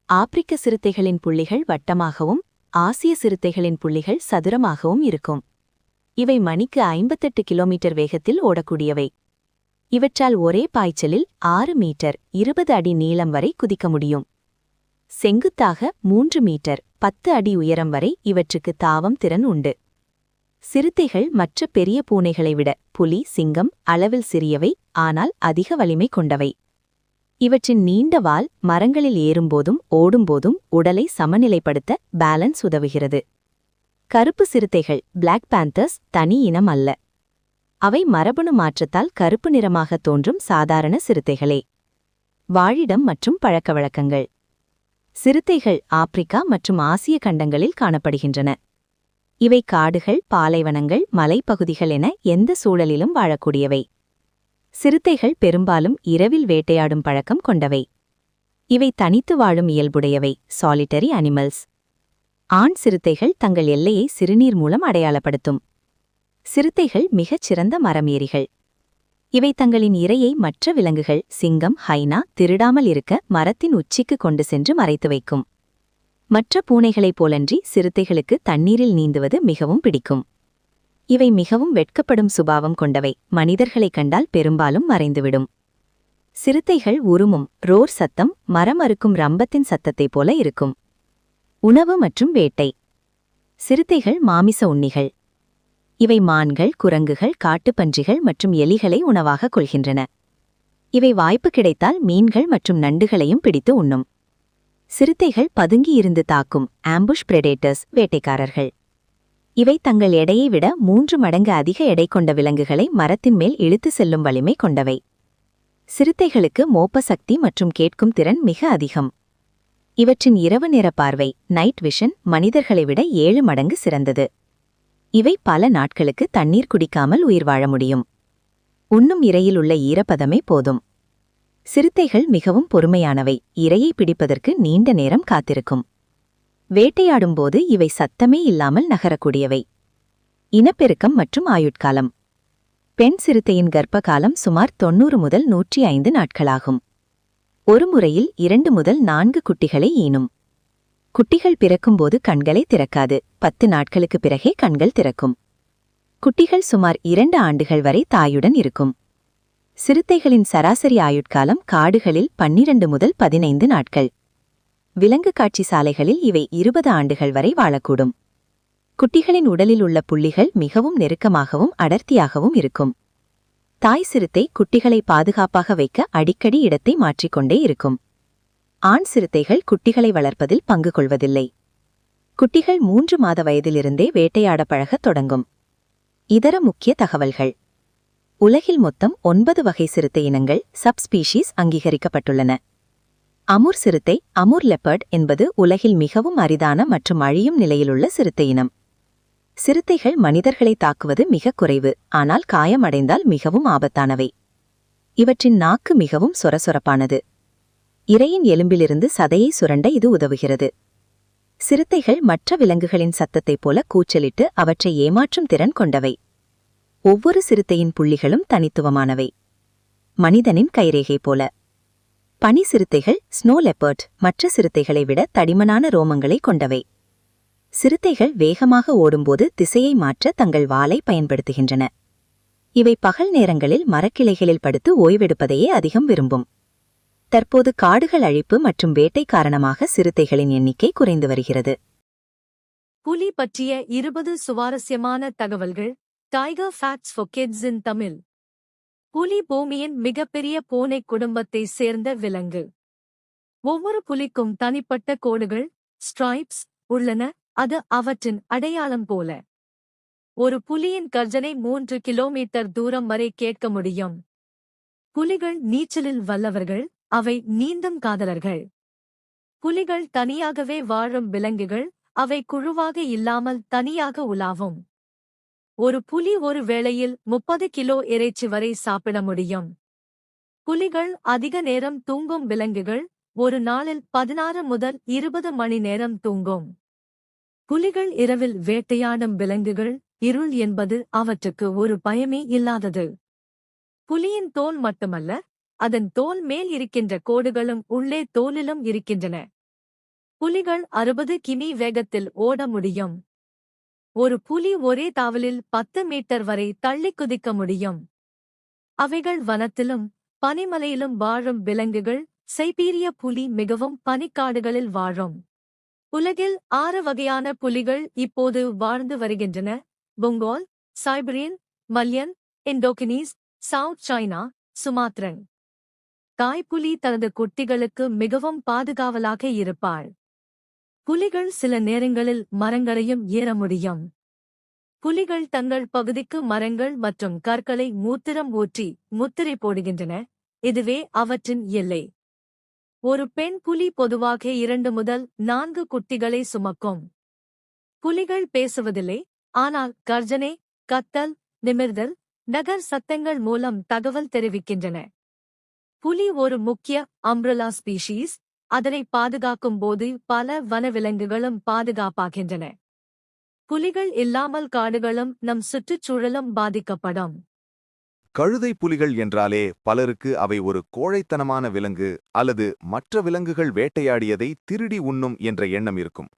ஆப்பிரிக்க சிறுத்தைகளின் புள்ளிகள் வட்டமாகவும் ஆசிய சிறுத்தைகளின் புள்ளிகள் சதுரமாகவும் இருக்கும். இவை மணிக்கு 58 கிலோமீட்டர் வேகத்தில் ஓடக்கூடியவை. இவற்றால் ஒரே பாய்ச்சலில் 6 மீட்டர் 20 அடி நீளம் வரை குதிக்க முடியும். செங்குத்தாக 3 மீட்டர் 10 அடி உயரம் வரை இவற்றுக்கு தாவம் திறன் உண்டு. சிறுத்தைகள் மற்ற பெரிய பூனைகளை விட புலி, சிங்கம் அளவில் சிறியவை, ஆனால் அதிக வலிமை கொண்டவை. இவற்றின் நீண்ட வால் மரங்களில் ஏறும்போதும் ஓடும்போதும் உடலை சமநிலைப்படுத்த பேலன்ஸ் உதவுகிறது. கருப்பு சிறுத்தைகள் பிளாக் பேந்தர்ஸ் தனி இனம் அல்ல. அவை மரபணு மாற்றத்தால் கருப்பு நிறமாக தோன்றும் சாதாரண சிறுத்தைகளே. வாழிடம் மற்றும் பழக்கவழக்கங்கள். சிறுத்தைகள் ஆப்பிரிக்கா மற்றும் ஆசிய கண்டங்களில் காணப்படுகின்றன. இவை காடுகள், பாலைவனங்கள், மலைப்பகுதிகள் என எந்த சூழலிலும் வாழக்கூடியவை. சிறுத்தைகள் பெரும்பாலும் இரவில் வேட்டையாடும் பழக்கம் கொண்டவை. இவை தனித்து வாழும் இயல்புடையவை, சாலிட்டரி அனிமல்ஸ். ஆண் சிறுத்தைகள் தங்கள் எல்லையை சிறுநீர் மூலம் அடையாளப்படுத்தும். சிறுத்தைகள் மிகச் சிறந்த மரமேறிகள். இவை தங்களின் இரையை மற்ற விலங்குகள், சிங்கம், ஹைனா திருடாமல் இருக்க மரத்தின் உச்சிக்கு கொண்டு சென்று மறைத்து வைக்கும். மற்ற பூனைகளைப் போலன்றி சிறுத்தைகளுக்கு தண்ணீரில் நீந்துவது மிகவும் பிடிக்கும். இவை மிகவும் வெட்கப்படும் சுபாவம் கொண்டவை, மனிதர்களைக் கண்டால் பெரும்பாலும் மறைந்துவிடும். சிறுத்தைகள் உருமும் ரோர் சத்தம் மரம் அறுக்கும் ரம்பத்தின் சத்தத்தைப் போல இருக்கும். உணவு மற்றும் வேட்டை. சிறுத்தைகள் மாமிச உண்ணிகள். இவை மான்கள், குரங்குகள், காட்டுப்பன்றிகள் மற்றும் எலிகளை உணவாகக் கொள்கின்றன. இவை வாய்ப்பு கிடைத்தால் மீன்கள் மற்றும் நண்டுகளையும் பிடித்து உண்ணும். சிறுத்தைகள் பதுங்கியிருந்து தாக்கும் ஆம்புஷ் பிரெடேட்டர்ஸ், வேட்டைக்காரர்கள். இவை தங்கள் எடையை விட 3 மடங்கு அதிக எடை கொண்ட விலங்குகளை மரத்தின் மேல் இழுத்து செல்லும் வலிமை கொண்டவை. சிறுத்தைகளுக்கு மோப்ப சக்தி மற்றும் கேட்கும் திறன் மிக அதிகம். இவற்றின் இரவு நேர பார்வை, நைட் விஷன், மனிதர்களை விட 7 மடங்கு சிறந்தது. இவை பல நாட்களுக்கு தண்ணீர் குடிக்காமல் உயிர் வாழ முடியும். உண்ணும் இரையில் உள்ள ஈரப்பதமே போதும். சிறுத்தைகள் மிகவும் பொறுமையானவை, இரையை பிடிப்பதற்கு நீண்ட நேரம் காத்திருக்கும். வேட்டையாடும்போது இவை சத்தமே இல்லாமல் நகரக்கூடியவை. இனப்பெருக்கம் மற்றும் ஆயுட்காலம். பெண் சிறுத்தையின் கர்ப்பகாலம் சுமார் 90 முதல் 105 நாட்களாகும். ஒரு முறையில் 2 முதல் 4 குட்டிகளை ஈனும். குட்டிகள் பிறக்கும்போது கண்களை திறக்காது, 10 நாட்களுக்கு பிறகே கண்கள் திறக்கும். குட்டிகள் சுமார் 2 ஆண்டுகள் வரை தாயுடன் இருக்கும். சிறுத்தைகளின் சராசரி ஆயுட்காலம் காடுகளில் 12 முதல் 15 நாட்கள். விலங்கு காட்சி சாலைகளில் இவை 20 ஆண்டுகள் வரை வாழக்கூடும். குட்டிகளின் உடலில் உள்ள புள்ளிகள் மிகவும் நெருக்கமாகவும் அடர்த்தியாகவும் இருக்கும். தாய் சிறுத்தை குட்டிகளை பாதுகாப்பாக வைக்க அடிக்கடி இடத்தை மாற்றிக்கொண்டே இருக்கும். ஆண் சிறுத்தைகள் குட்டிகளை வளர்ப்பதில் பங்கு கொள்வதில்லை. குட்டிகள் 3 மாத வயதிலிருந்தே வேட்டையாட பழகத் தொடங்கும். இதர முக்கிய தகவல்கள். உலகில் மொத்தம் 9 வகை சிறுத்தை இனங்கள், சப்ஸ்பீஷீஸ் அங்கீகரிக்கப்பட்டுள்ளன. அமூர் சிறுத்தை, அமூர் லெப்பர்ட் என்பது உலகில் மிகவும் அரிதான மற்றும் அழியும் நிலையிலுள்ள சிறுத்தை இனம். சிறுத்தைகள் மனிதர்களை தாக்குவது மிக குறைவு, ஆனால் காயமடைந்தால் மிகவும் ஆபத்தானவை. இவற்றின் நாக்கு மிகவும் சொரசொரப்பானது. இரையின் எலும்பிலிருந்து சதையை சுரண்ட இது உதவுகிறது. சிறுத்தைகள் மற்ற விலங்குகளின் சத்தத்தைப் போல கூச்சலிட்டு அவற்றை ஏமாற்றும் திறன் கொண்டவை. ஒவ்வொரு சிறுத்தையின் புள்ளிகளும் தனித்துவமானவை. மனிதனின் கைரேகை போல. பனி சிறுத்தைகள், ஸ்னோ லெப்பர்ட், மற்ற சிறுத்தைகளை விட தடிமனான ரோமங்களை கொண்டவை. சிறுத்தைகள் வேகமாக ஓடும்போது திசையை மாற்ற தங்கள் வாலை பயன்படுத்துகின்றன. இவை பகல் நேரங்களில் மரக்கிளைகளில் படுத்து ஓய்வெடுப்பதையே அதிகம் விரும்பும். தற்போது காடுகள் அழிப்பு மற்றும் வேட்டை காரணமாக சிறுத்தைகளின் எண்ணிக்கை குறைந்து வருகிறது. புலி பற்றிய 20 சுவாரஸ்யமான தகவல்கள். டைகர் ஃபேக்ட்ஸ் ஃபார் கிட்ஸ் இன் தமிழ். புலி பூமியின் மிகப்பெரிய பூனை குடும்பத்தை சேர்ந்த விலங்கு. ஒவ்வொரு புலிக்கும் தனிப்பட்ட கோடுகள், ஸ்ட்ரைப்ஸ் உள்ளன, அது அவற்றின் அடையாளம் போல. ஒரு புலியின் கர்ஜனை 3 கிலோமீட்டர் தூரம் வரை கேட்க முடியும். புலிகள் நீச்சலில் வல்லவர்கள், அவை நீந்தும் காதலர்கள். புலிகள் தனியாகவே வாழும் விலங்குகள், அவை குழுவாக இல்லாமல் தனியாக உலாவும். ஒரு புலி ஒரு வேளையில் 30 கிலோ இறைச்சி வரை சாப்பிட முடியும். புலிகள் அதிக நேரம் தூங்கும் விலங்குகள், ஒரு நாளில் 16 முதல் 20 மணி நேரம் தூங்கும். புலிகள் இரவில் வேட்டையாடும் விலங்குகள், இருள் என்பது அவற்றுக்கு ஒரு பயமே இல்லாதது. புலியின் தோல் மட்டுமல்ல, அதன் தோல் மேல் இருக்கின்ற கோடுகளும் உள்ளே தோலிலும் இருக்கின்றன. புலிகள் 60 கிமி வேகத்தில் ஓட முடியும். ஒரு புலி ஒரே தாவலில் 10 மீட்டர் வரை தள்ளிக் குதிக்க முடியும். அவைகள் வனத்திலும் பனிமலையிலும் வாழும் விலங்குகள். சைபீரிய புலி மிகவும் பனிக்காடுகளில் வாழும். உலகில் 6 வகையான புலிகள் இப்போது வாழ்ந்து வருகின்றன. Bengal, Siberian, Malayan, Indochinese, South China, Sumatran. தாய்ப்புலி தனது குட்டிகளுக்கு மிகவும் பாதுகாவலாக இருப்பாள். புலிகள் சில நேரங்களில் மரங்களையும் ஏற முடியும். புலிகள் தங்கள் பகுதிக்கு மரங்கள் மற்றும் கற்களை மூத்திரம் ஊற்றி முத்திரை போடுகின்றன. இதுவே அவற்றின் எல்லை. ஒரு பெண் புலி பொதுவாக 2 முதல் 4 குட்டிகளை சுமக்கும். புலிகள் பேசுவதில்லை, ஆனால் கர்ஜனை, கத்தல், நிமிர்தல், நகர் சத்தங்கள் மூலம் தகவல் தெரிவிக்கின்றன. புலி ஒரு முக்கிய அம்ப்ரெல்லா ஸ்பீஷீஸ், அதனை பாதுகாக்கும் போது பல வனவிலங்குகளும் பாதுகாப்பாகின்றன. புலிகள் இல்லாமல் காடுகளும் நம் சுற்றுச்சூழலும் பாதிக்கப்படும். கழுதை புலிகள் என்றாலே பலருக்கு அவை ஒரு கோழைத்தனமான விலங்கு அல்லது மற்ற விலங்குகள் வேட்டையாடியதை திருடி உண்ணும் என்ற எண்ணம் இருக்கும்.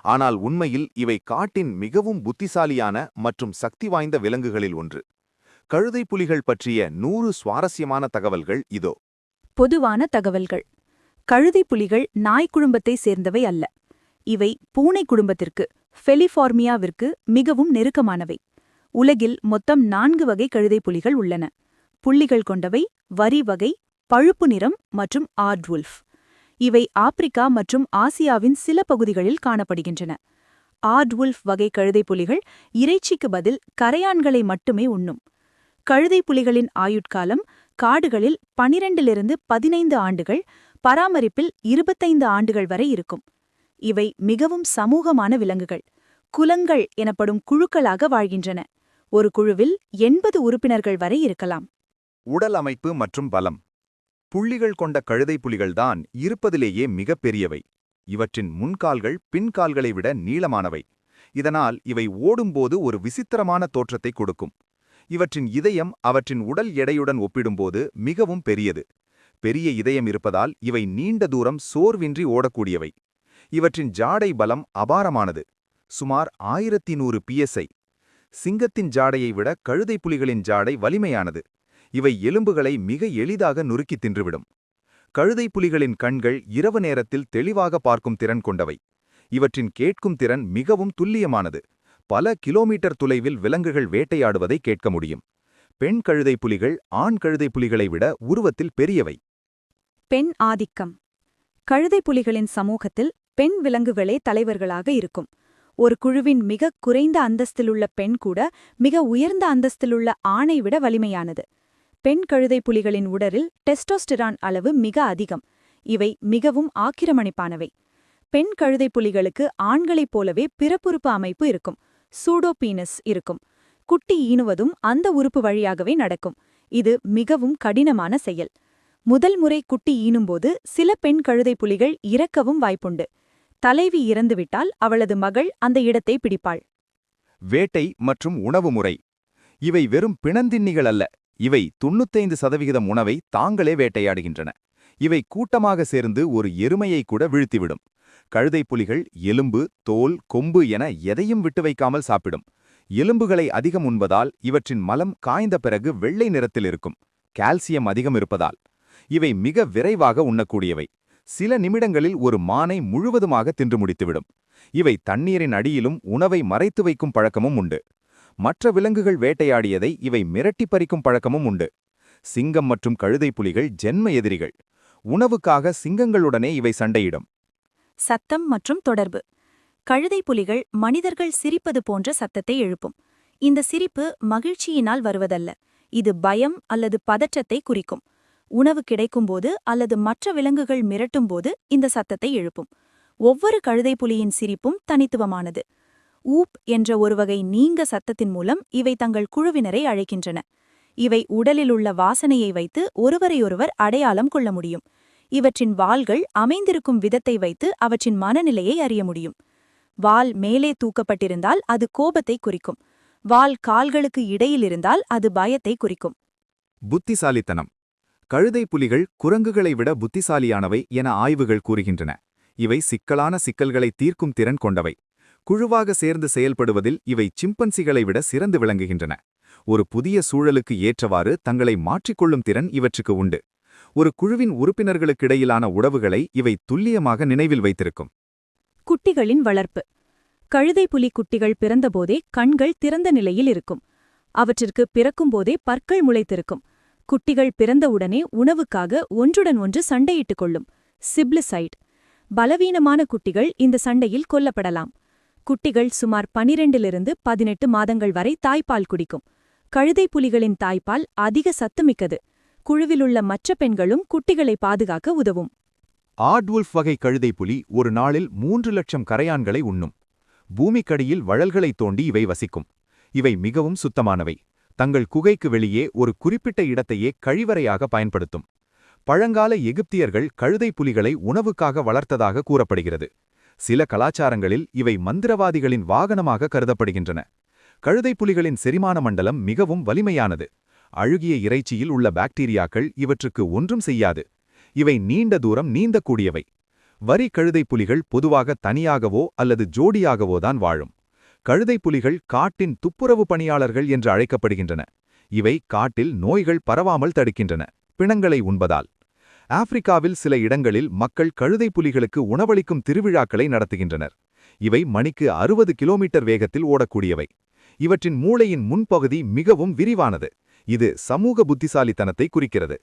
ஆனால் உண்மையில் இவை காட்டின் மிகவும் புத்திசாலியான மற்றும் சக்தி வாய்ந்த விலங்குகளில் ஒன்று. கழுதை புலிகள் பற்றிய 100 சுவாரஸ்யமான தகவல்கள் இதோ. பொதுவான தகவல்கள். கழுதை புலிகள் நாய் குடும்பத்தை சேர்ந்தவை அல்ல. இவை பூனை குடும்பத்திற்கு, ஃபெலிஃபார்மியாவிற்கு மிகவும் நெருக்கமானவை. உலகில் மொத்தம் 4 வகை கழுதை புலிகள் உள்ளன. புள்ளிகள் கொண்டவை, வரி வகை, பழுப்பு நிறம் மற்றும் ஆர்ட்வுல்ஃப். இவை ஆப்பிரிக்கா மற்றும் ஆசியாவின் சில பகுதிகளில் காணப்படுகின்றன. ஆர்ட்வுல்ஃப் வகை கழுதை புலிகள் இறைச்சிக்கு பதில் கரையான்களை மட்டுமே உண்ணும். கழுதை புலிகளின் ஆயுட்காலம் காடுகளில் 12 15 ஆண்டுகள், பராமரிப்பில் 25 ஆண்டுகள் வரை இருக்கும். இவை மிகவும் சமூகமான விலங்குகள். குலங்கள் எனப்படும் குழுக்களாக வாழ்கின்றன. ஒரு குழுவில் 80 உறுப்பினர்கள் வரை இருக்கலாம். உடல் அமைப்பு மற்றும் பலம். புள்ளிகள் கொண்ட கழுதை புலிகள்தான் இருப்பதிலேயே மிகப் பெரியவை. இவற்றின் முன்கால்கள் பின்கால்களை விட நீளமானவை. இதனால் இவை ஓடும்போது ஒரு விசித்திரமான தோற்றத்தை கொடுக்கும். இவற்றின் இதயம் அவற்றின் உடல் எடையுடன் ஒப்பிடும்போது மிகவும் பெரியது. பெரிய இதயம் இருப்பதால் இவை நீண்ட தூரம் சோர்வின்றி ஓடக்கூடியவை. இவற்றின் ஜாடை பலம் அபாரமானது, சுமார் 1100 psi. சிங்கத்தின் ஜாடையை விட கழுதை புலிகளின் ஜாடை வலிமையானது. இவை எலும்புகளை மிக எளிதாக நுறுக்கி தின்றுவிடும். கழுதை புலிகளின் கண்கள் இரவு நேரத்தில் தெளிவாக பார்க்கும் திறன் கொண்டவை. இவற்றின் கேட்கும் திறன் மிகவும் துல்லியமானது. பல கிலோமீட்டர் தொலைவில் விலங்குகள் வேட்டையாடுவதை கேட்க முடியும். பெண் கழுதை புலிகள் ஆண் கழுதை புலிகளை விட உருவத்தில் பெரியவை. பெண் ஆதிக்கம். கழுதை புலிகளின் சமூகத்தில் பெண் விலங்குகளே தலைவர்களாக இருக்கும். ஒரு குழுவின் மிக குறைந்த அந்தஸ்திலுள்ள பெண் கூட மிக உயர்ந்த அந்தஸ்திலுள்ள ஆணை விட வலிமையானது. பெண் கழுதை புலிகளின் உடலில் டெஸ்டோஸ்டிரான் அளவு மிக அதிகம். இவை மிகவும் ஆக்கிரமணிப்பானவை. பெண் கழுதை புலிகளுக்கு ஆண்களைப் போலவே பிறப்புறுப்பு அமைப்பு இருக்கும். சூடோபீனஸ் இருக்கும். குட்டி ஈனுவதும் அந்த உறுப்பு வழியாகவே நடக்கும். இது மிகவும் கடினமான செயல். முதல் முறை குட்டி ஈனும்போது சில பெண் கழுதை புலிகள் இறக்கவும் வாய்ப்புண்டு. தலைவி இறந்துவிட்டால் அவளது மகள் அந்த இடத்தை பிடிப்பாள். வேட்டை மற்றும் உணவு முறை. இவை வெறும் பிணந்தின்னிகள் அல்ல. இவை 95% உணவை தாங்களே வேட்டையாடுகின்றன. இவை கூட்டமாக சேர்ந்து ஒரு எருமையை கூட வீழ்த்திவிடும். கழுதை புலிகள் எலும்பு, தோல், கொம்பு என எதையும் விட்டு வைக்காமல் சாப்பிடும். எலும்புகளை அதிகம் உண்பதால் இவற்றின் மலம் காய்ந்த பிறகு வெள்ளை நிறத்தில் இருக்கும். கால்சியம் அதிகம் இருப்பதால் இவை மிக விரைவாக உண்ணக்கூடியவை. சில நிமிடங்களில் ஒரு மானை முழுவதுமாக தின்று முடித்துவிடும். இவை தண்ணீரின் அடியிலும் உணவை மறைத்து வைக்கும் பழக்கமும் உண்டு. மற்ற விலங்குகள் வேட்டையாடியதை இவை மிரட்டி பறிக்கும் பழக்கமும் உண்டு. சிங்கம் மற்றும் கழுதை புலிகள் ஜென்ம எதிரிகள். உணவுக்காக சிங்கங்களுடனே இவை சண்டையிடும். சத்தம் மற்றும் தொடர்பு. கழுதை புலிகள் மனிதர்கள் சிரிப்பது போன்ற சத்தத்தை எழுப்பும். இந்த சிரிப்பு மகிழ்ச்சியினால் வருவதல்ல. இது பயம் அல்லது பதற்றத்தை குறிக்கும். உணவு கிடைக்கும்போது அல்லது மற்ற விலங்குகள் மிரட்டும்போது இந்த சத்தத்தை எழுப்பும். ஒவ்வொரு கழுதை புலியின் சிரிப்பும் தனித்துவமானது. ஊப் என்ற ஒரு வகை நீங்க சத்தத்தின் மூலம் இவை தங்கள் குழுவினரை அழைக்கின்றன. இவை உடலிலுள்ள வாசனையை வைத்து ஒருவரையொருவர் அடையாளம் கொள்ள முடியும். இவற்றின் வால்கள் அமைந்திருக்கும் விதத்தை வைத்து அவற்றின் மனநிலையை அறிய முடியும். வால் மேலே தூக்கப்பட்டிருந்தால் அது கோபத்தை குறிக்கும். வால் கால்களுக்கு இடையில் இருந்தால் அது பயத்தை குறிக்கும். புத்திசாலித்தனம். கழுதை புலிகள் குரங்குகளை விட புத்திசாலியானவை என ஆய்வுகள் கூறுகின்றன. இவை சிக்கலான சிக்கல்களை தீர்க்கும் திறன் கொண்டவை. குழுவாக சேர்ந்து செயல்படுவதில் இவை சிம்பன்சிகளை விட சிறந்து விளங்குகின்றன. ஒரு புதிய சூழலுக்கு ஏற்றவாறு தங்களை மாற்றிக்கொள்ளும் திறன் இவற்றுக்கு உண்டு. ஒரு குழுவின் உறுப்பினர்களுக்கிடையிலான உறவுகளை இவை துல்லியமாக நினைவில் வைத்திருக்கும். குட்டிகளின் வளர்ப்பு. கழுதை புலி குட்டிகள் பிறந்தபோதே கண்கள் திறந்த நிலையில் இருக்கும். அவற்றிற்கு பிறக்கும்போதே பற்கள் முளைத்திருக்கும். குட்டிகள் பிறந்தவுடனே உணவுக்காக ஒன்றுடன் ஒன்று சண்டையிட்டுக் கொள்ளும். சிப்ளிசைட். பலவீனமான குட்டிகள் இந்த சண்டையில் கொல்லப்படலாம். குட்டிகள் சுமார் 12-18 மாதங்கள் வரை தாய்ப்பால் குடிக்கும். கழுதை புலிகளின் தாய்ப்பால் அதிக சத்துமிக்கது. குழுவிலுள்ள மற்ற பெண்களும் குட்டிகளை பாதுகாக்க உதவும். ஆட்வுல்ஃப் வகை கழுதைப்புலி ஒரு நாளில் 3 லட்சம் கரையான்களை உண்ணும். பூமிக்கடியில் வழல்களைத் தோண்டி இவை வசிக்கும். இவை மிகவும் சுத்தமானவை. தங்கள் குகைக்கு வெளியே ஒரு குறிப்பிட்ட இடத்தையே கழிவறையாக பயன்படுத்தும். பழங்கால எகிப்தியர்கள் கழுதைப்புலிகளை உணவுக்காக வளர்த்ததாக கூறப்படுகிறது. சில கலாச்சாரங்களில் இவை மந்திரவாதிகளின் வாகனமாக கருதப்படுகின்றன. கழுதைப்புலிகளின் செரிமான மண்டலம் மிகவும் வலிமையானது. அழுகிய இறைச்சியில் உள்ள பாக்டீரியாக்கள் இவற்றுக்கு ஒன்றும் செய்யாது. இவை நீண்ட தூரம் நீந்தக்கூடியவை. வரி கழுதைப்புலிகள் பொதுவாக தனியாகவோ அல்லது ஜோடியாகவோதான் வாழும். கழுதைப்புலிகள் காட்டின் துப்புரவு பணியாளர்கள் என்று அழைக்கப்படுகின்றன. இவை காட்டில் நோய்கள் பரவாமல் தடுக்கின்றன, பிணங்களை உண்பதால். ஆப்பிரிக்காவில் சில இடங்களில் மக்கள் கழுதைப்புலிகளுக்கு உணவளிக்கும் திருவிழாக்களை நடத்துகின்றனர். இவை மணிக்கு 60 கிலோமீட்டர் வேகத்தில் ஓடக்கூடியவை. இவற்றின் மூளையின் முன்பகுதி மிகவும் விரிவானது. இது சமூக புத்திசாலித்தனத்தை குறிக்கிறது.